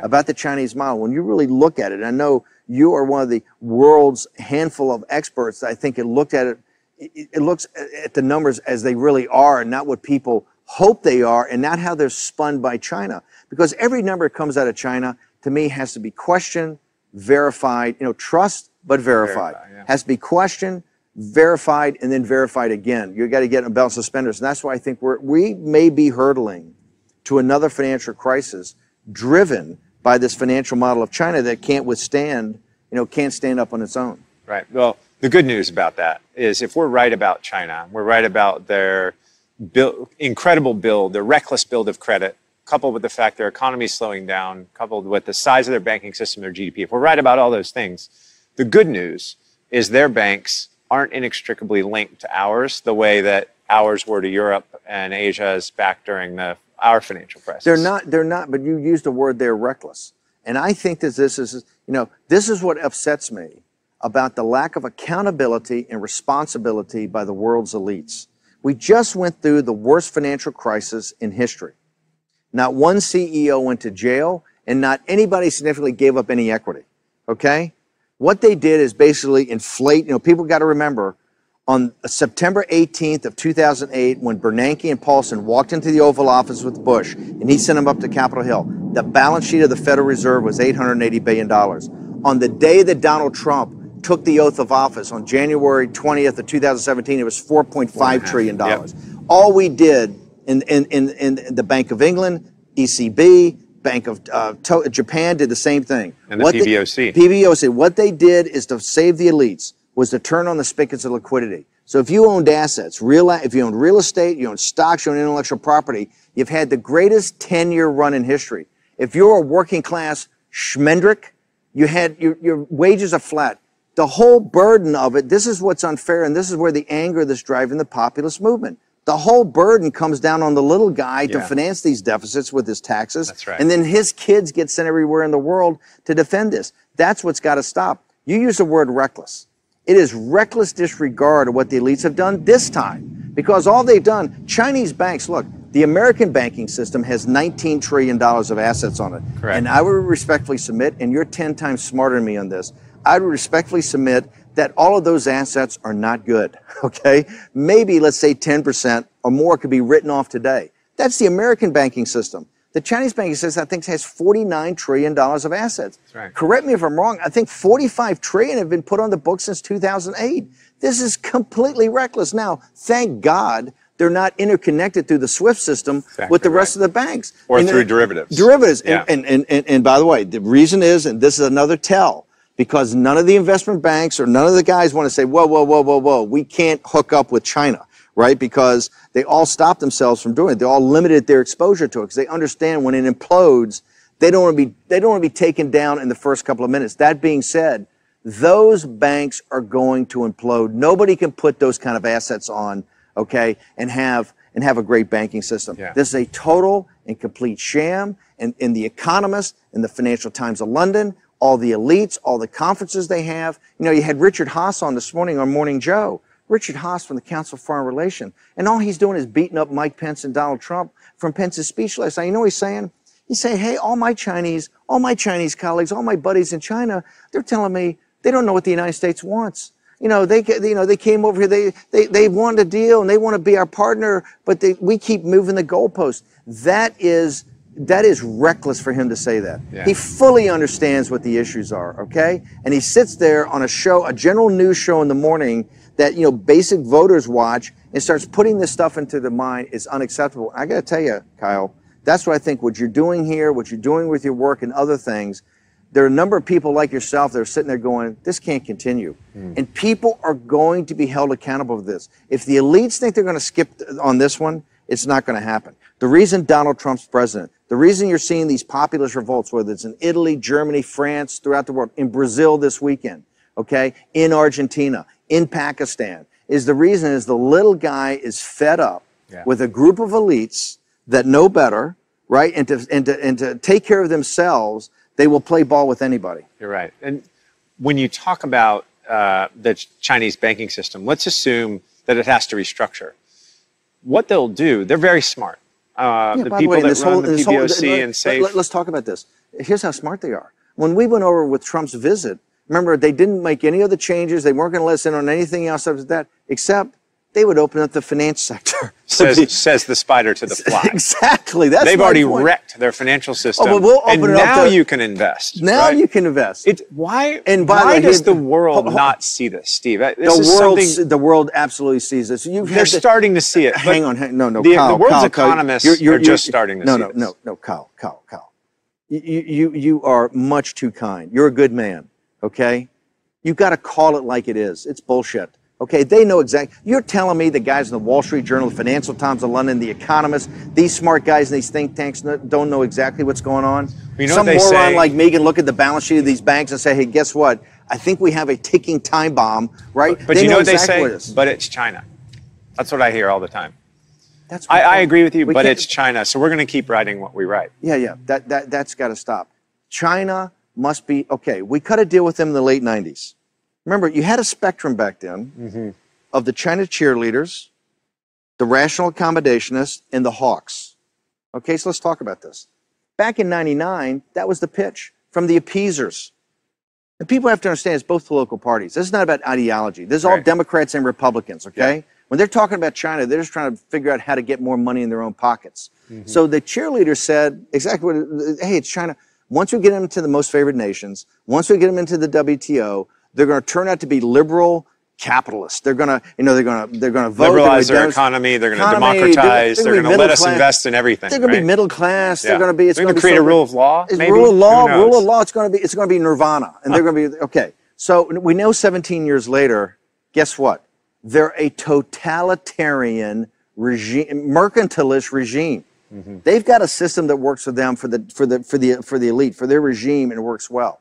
about the Chinese model. When you really look at it, I know you are one of the world's handful of experts. I think it looked at it, it looks at the numbers as they really are and not what people hope they are and not how they're spun by China. Because every number that comes out of China, to me, has to be questioned, verified, trust, but verified. Has to be questioned, verified, and then verified again. You got to get a belt and suspenders. And that's why I think we may be hurtling to another financial crisis driven by this financial model of China that can't withstand, can't stand up on its own. Right. Well, the good news about that is if we're right about China, we're right about their incredible build, their reckless build of credit, coupled with the fact their economy is slowing down, coupled with the size of their banking system, their GDP. If we're right about all those things, the good news is their banks aren't inextricably linked to ours the way that ours were to Europe and Asia's back during our financial crisis. They're not, but you used the word they're reckless. And I think that this is what upsets me about the lack of accountability and responsibility by the world's elites. We just went through the worst financial crisis in history. Not one CEO went to jail, and not anybody significantly gave up any equity, okay? What they did is basically inflate, people got to remember, on September 18th of 2008, when Bernanke and Paulson walked into the Oval Office with Bush, and he sent them up to Capitol Hill, the balance sheet of the Federal Reserve was $880 billion. On the day that Donald Trump took the oath of office, on January 20th of 2017, it was $4.5 trillion. Yep. All we did in the Bank of England, ECB, Bank of Japan did the same thing. And the PBOC. PBOC. What they did is to save the elites, was to turn on the spigots of liquidity. So if you owned assets, if you owned real estate, you owned stocks, you owned intellectual property, you've had the greatest 10-year run in history. If you're a working class schmendrick, you had your wages are flat. The whole burden of it, this is what's unfair, and this is where the anger that's driving the populist movement. The whole burden comes down on the little guy to finance these deficits with his taxes. That's right. And then his kids get sent everywhere in the world to defend this. That's what's got to stop. You use the word reckless. It is reckless disregard of what the elites have done this time. Because all they've done, Chinese banks, look, the American banking system has $19 trillion of assets on it. Correct. And I would respectfully submit, and you're 10 times smarter than me on this, I would respectfully submit that all of those assets are not good, okay? Maybe, let's say 10% or more could be written off today. That's the American banking system. The Chinese banking system, I think, has $49 trillion of assets. That's right. Correct me if I'm wrong. I think $45 trillion have been put on the books since 2008. This is completely reckless. Now, thank God they're not interconnected through the SWIFT system with the rest of the banks. Or through derivatives. Derivatives. Yeah. And by the way, the reason is, and this is another tell, because none of the investment banks or none of the guys want to say, whoa, we can't hook up with China, right? Because they all stopped themselves from doing it. They all limited their exposure to it because they understand when it implodes, they don't want to be taken down in the first couple of minutes. That being said, those banks are going to implode. Nobody can put those kind of assets on, okay, and have a great banking system. Yeah. This is a total and complete sham. And in The Economist, in the Financial Times of London, all the elites, all the conferences they have. You had Richard Haas on this morning on Morning Joe. Richard Haas from the Council of Foreign Relations. And all he's doing is beating up Mike Pence and Donald Trump from Pence's speech last night. You know what he's saying? He's saying, hey, all my Chinese colleagues, all my buddies in China, they're telling me they don't know what the United States wants. They came over here, they want a deal and they want to be our partner, but we keep moving the goalposts. That is reckless for him to say that. Yeah. He fully understands what the issues are, okay? And he sits there on a general news show in the morning that, basic voters watch and starts putting this stuff into the mind is unacceptable. I got to tell you, Kyle, that's what I think what you're doing here, what you're doing with your work and other things. There are a number of people like yourself that are sitting there going, this can't continue. And people are going to be held accountable for this. If the elites think they're going to skip on this one, it's not going to happen. The reason Donald Trump's president, the reason you're seeing these populist revolts, whether it's in Italy, Germany, France, throughout the world, in Brazil this weekend, okay, in Argentina, in Pakistan, is the reason is the little guy is fed up with a group of elites that know better, right, and to take care of themselves, they will play ball with anybody. You're right. And when you talk about the Chinese banking system, let's assume that it has to restructure. What they'll do, they're very smart. the by people way, that run the PBOC and SAFE. Let's talk about this. Here's how smart they are. When we went over with Trump's visit, remember, they didn't make any other changes. They weren't going to let us in on anything else after that, except they would open up the finance sector. Says the spider to the fly. Exactly. That's They've my already point. wrecked their financial system. Oh, but we'll and open it up now to, you can invest. Now right? you can invest. Why way, does the world not see this, Steve? The world absolutely sees this. They're starting to see it. Hang on. No, Kyle. The world's Kyle, economists are just starting to see this. No, Kyle. You are much too kind. You're a good man, okay? You've got to call it like it is. It's bullshit. Okay, they know exactly. You're telling me the guys in the Wall Street Journal, the Financial Times of London, the Economist, these smart guys in these think tanks don't know exactly what's going on? You know Some what they moron say? like me can look at the balance sheet of these banks and say, hey, guess what? I think we have a ticking time bomb, right? But you know what exactly they say? But it's China. That's what I hear all the time. That's I agree with you, but it's China. So we're going to keep writing what we write. Yeah. That's got to stop. China must be, okay, we cut a deal with them in the late 90s. Remember, you had a spectrum back then of the China cheerleaders, the rational accommodationists, and the hawks. Okay, so let's talk about this. Back in 99, that was the pitch from the appeasers. And people have to understand it's both political parties. This is not about ideology. This is all Democrats and Republicans, okay? Yeah. When they're talking about China, they're just trying to figure out how to get more money in their own pockets. So the cheerleaders said exactly what, hey, it's China. Once we get them into the most favored nations, once we get them into the WTO, they're going to turn out to be liberal capitalists. They're going to, they're going to vote. Liberalize their economy. They're going to democratize. They're going to let us invest in everything. They're going to be middle class. Yeah. They're going to be. They're going to create a rule of law. Maybe? Rule of law. It's going to be nirvana, and they're going to be okay. So we know 17 years later. Guess what? They're a totalitarian regime, mercantilist regime. They've got a system that works for them, for the elite, for their regime, and it works well.